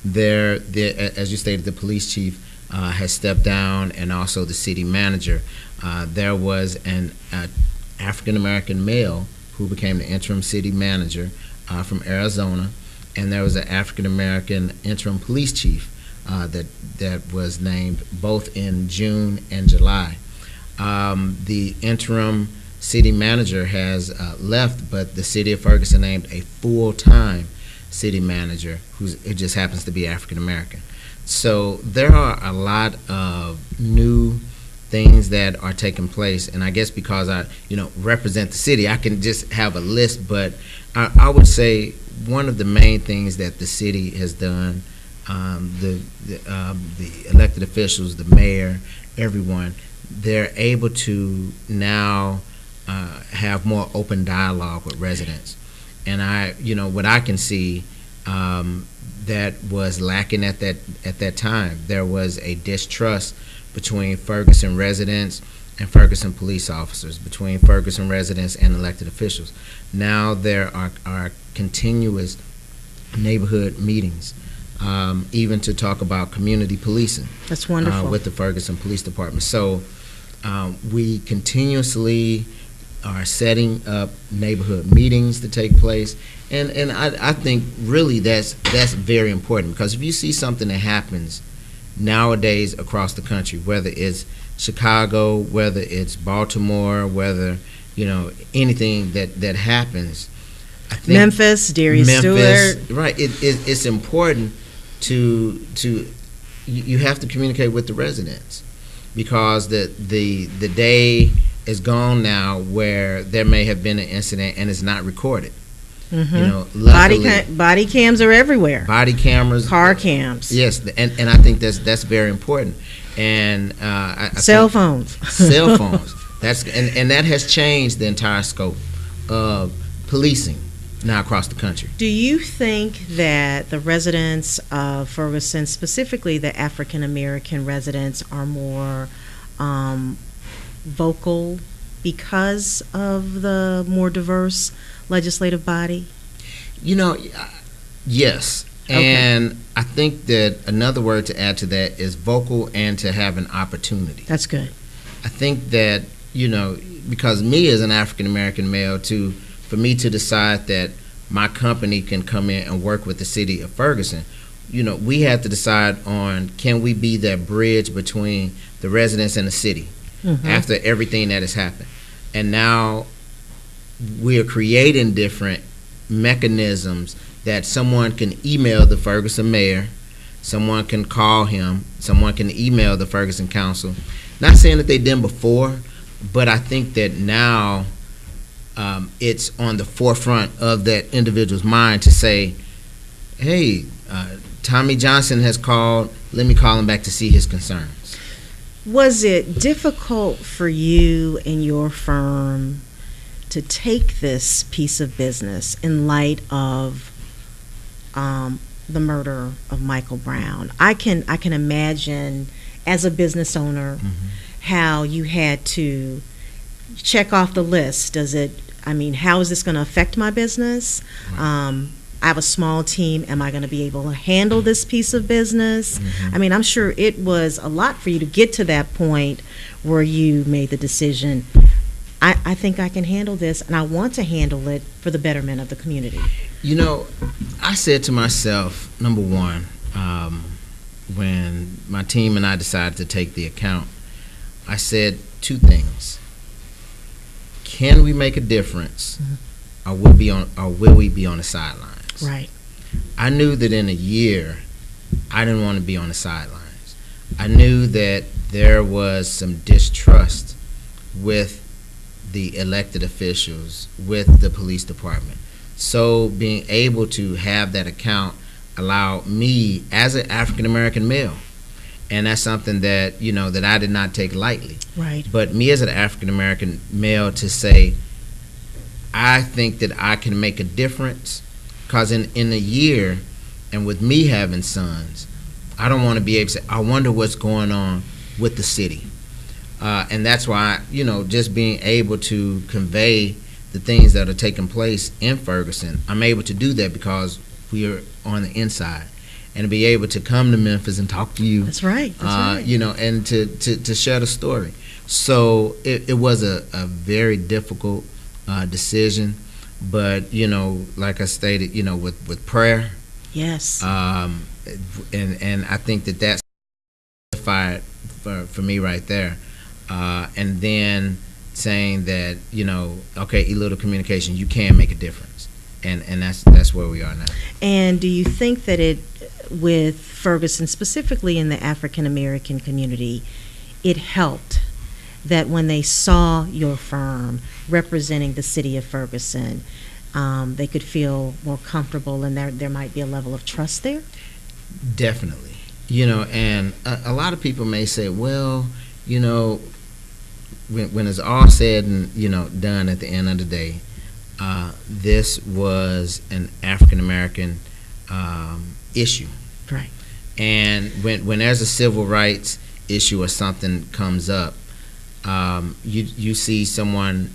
There, as you stated, the police chief has stepped down, and also the city manager. There was an African American male who became the interim city manager from Arizona, and there was an African American interim police chief that was named both in June and July. The interim city manager has left, but the city of Ferguson named a full-time city manager who just happens to be African American. So there are a lot of new things that are taking place, and I guess because I represent the city, I can just have a list. But I would say one of the main things that the city has done, the elected officials, the mayor, everyone, they're able to now have more open dialogue with residents. And what I can see that was lacking at that time, there was a distrust between Ferguson residents and Ferguson police officers, between Ferguson residents and elected officials. Now there are continuous neighborhood meetings, even to talk about community policing. That's wonderful. With the Ferguson Police Department. So we continuously are setting up neighborhood meetings to take place, and I think really that's very important, because if you see something that happens nowadays across the country, whether it's Chicago, whether it's Baltimore, whether anything that happens, I think Memphis, Darius Stewart, right? It's important to you have to communicate with the residents, because the day is gone now where there may have been an incident and it's not recorded. Mm-hmm. Luckily, body cams are everywhere. Body cameras, car cams. Yes, and I think that's very important. And cell phones. Cell phones. And that has changed the entire scope of policing now across the country. Do you think that the residents of Ferguson, specifically the African American residents, are more vocal because of the more diverse legislative body? Yes. Okay. And I think that another word to add to that is vocal, and to have an opportunity. That's good. I think that, because me as an African American male, for me to decide that my company can come in and work with the city of Ferguson, we have to decide on, can we be that bridge between the residents and the city after everything that has happened. And now we are creating different mechanisms that someone can email the Ferguson mayor, someone can call him, someone can email the Ferguson council. Not saying that they didn't before, but I think that now it's on the forefront of that individual's mind to say, hey, Tommy Johnson has called. Let me call him back to see his concerns. Was it difficult for you and your firm to take this piece of business in light of the murder of Michael Brown? I can imagine, as a business owner, how you had to check off the list. How is this going to affect my business? Right. I have a small team. Am I going to be able to handle this piece of business? I'm sure it was a lot for you to get to that point where you made the decision, I think I can handle this, and I want to handle it for the betterment of the community. I said to myself, number one, when my team and I decided to take the account, I said two things. Can we make a difference, or will we be on the sidelines? Right. I knew that in a year, I didn't want to be on the sidelines. I knew that there was some distrust with the elected officials, with the police department. So being able to have that account allowed me, as an African American male, and that's something that that I did not take lightly. Right. But me as an African American male, to say, I think that I can make a difference, because in a year, and with me having sons, I don't want to be able to say, I wonder what's going on with the city. And that's why, just being able to convey the things that are taking place in Ferguson, I'm able to do that because we are on the inside. And to be able to come to Memphis and talk to you. That's right. That's right. And to share the story. So it was a very difficult decision. But, like I stated, with prayer. Yes. And I think that's fire for me right there. And then saying that, okay, E-Little Communication, you can make a difference. And that's where we are now. And do you think that with Ferguson, specifically in the African American community, it helped that when they saw your firm representing the city of Ferguson, they could feel more comfortable, and there might be a level of trust there? Definitely. And a lot of people may say, well, when it's all said and done at the end of the day, this was an African American issue. Right. And when there's a civil rights issue or something comes up, you see someone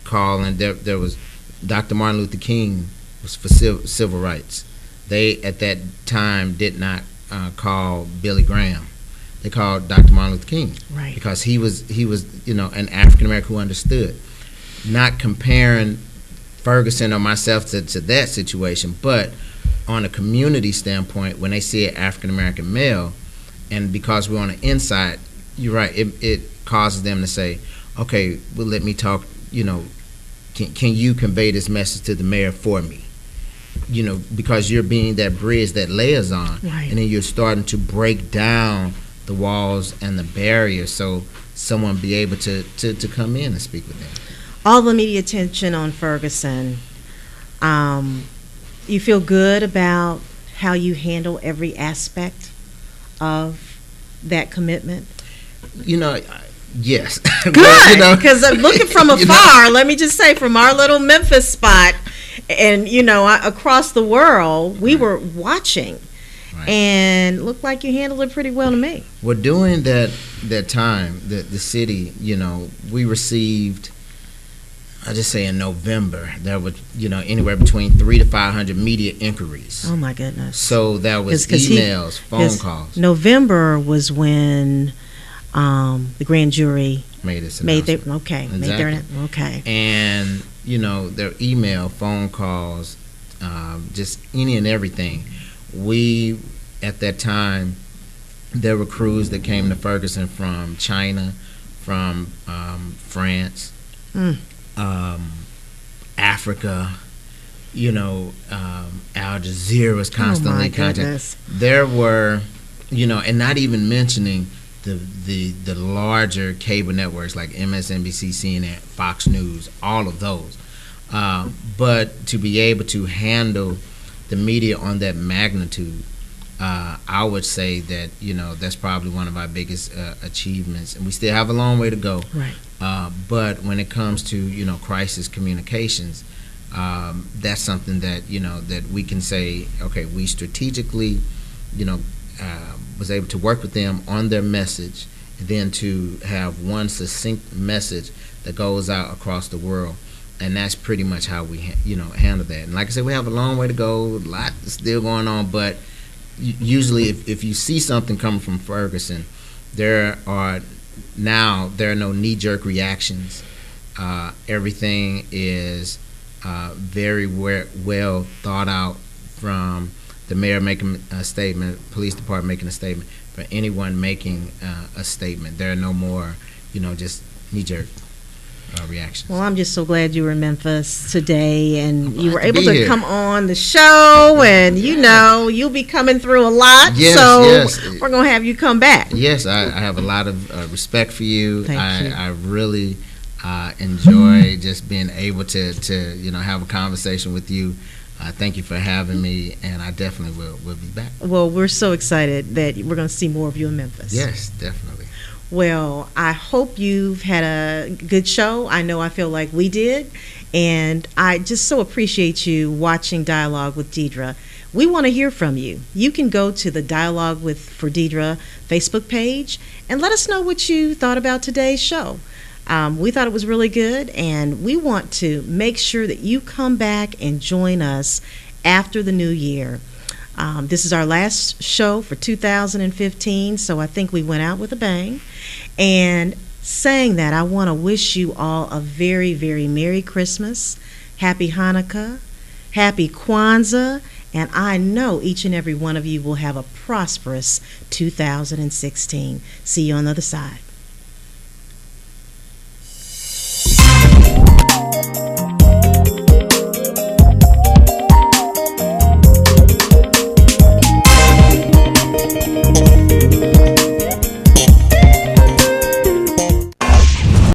call, and there was Dr. Martin Luther King was for civil rights. They at that time did not call Billy Graham. They called Dr. Martin Luther King, right? Because he was an African American who understood. Not comparing Ferguson or myself to that situation, but on a community standpoint, when they see an African American male, and because we're on the inside, you're right, it causes them to say, okay, well, let me talk, can you convey this message to the mayor for me? Because you're being that bridge, that liaison, right. And then you're starting to break down the walls and the barriers, so someone be able to come in and speak with them. All the media attention on Ferguson, you feel good about how you handle every aspect of that commitment? Yes. Good, because I'm looking from afar, let me just say, from our little Memphis spot, and across the world, we were watching. Right. And looked like you handled it pretty well to me. Well, during that time, the city, we received, I just say in November, there was anywhere between 300 to 500 media inquiries. Oh my goodness! So that was emails, phone calls. November was when the grand jury made its announcement. Okay. And their email, phone calls, just any and everything. We, at that time, there were crews that came to Ferguson from China, from France, Africa, Al Jazeera was constantly contacting. There were, and not even mentioning the larger cable networks like MSNBC, CNN, Fox News, all of those. But to be able to handle the media on that magnitude I would say that that's probably one of our biggest achievements, and we still have a long way to go. Right. But when it comes to crisis communications, that's something that that we can say, okay, we strategically was able to work with them on their message, and then to have one succinct message that goes out across the world. And that's pretty much how we handle that. And like I said, we have a long way to go, a lot still going on, but usually if you see something coming from Ferguson, there are no knee-jerk reactions. Everything is very well thought out, from the mayor making a statement, police department making a statement, for anyone making a statement. There are no more, just knee-jerk reactions. Well, I'm just so glad you were in Memphis today, and you were to able be to here. come on the show, and you'll be coming through a lot. Yes, so yes. we're gonna have you come back. Yes, I have a lot of respect for you. Thank you. I really enjoy just being able to have a conversation with you. Thank you for having me, and I definitely will be back. Well, we're so excited that we're going to see more of you in Memphis. Yes, definitely. Well, I hope you've had a good show. I know I feel like we did, and I just so appreciate you watching Dialogue with Deidre. We want to hear from you. You can go to the Dialogue for Deidre Facebook page and let us know what you thought about today's show. We thought it was really good, and we want to make sure that you come back and join us after the new year. This is our last show for 2015, so I think we went out with a bang. And saying that, I want to wish you all a very, very Merry Christmas, Happy Hanukkah, Happy Kwanzaa, and I know each and every one of you will have a prosperous 2016. See you on the other side.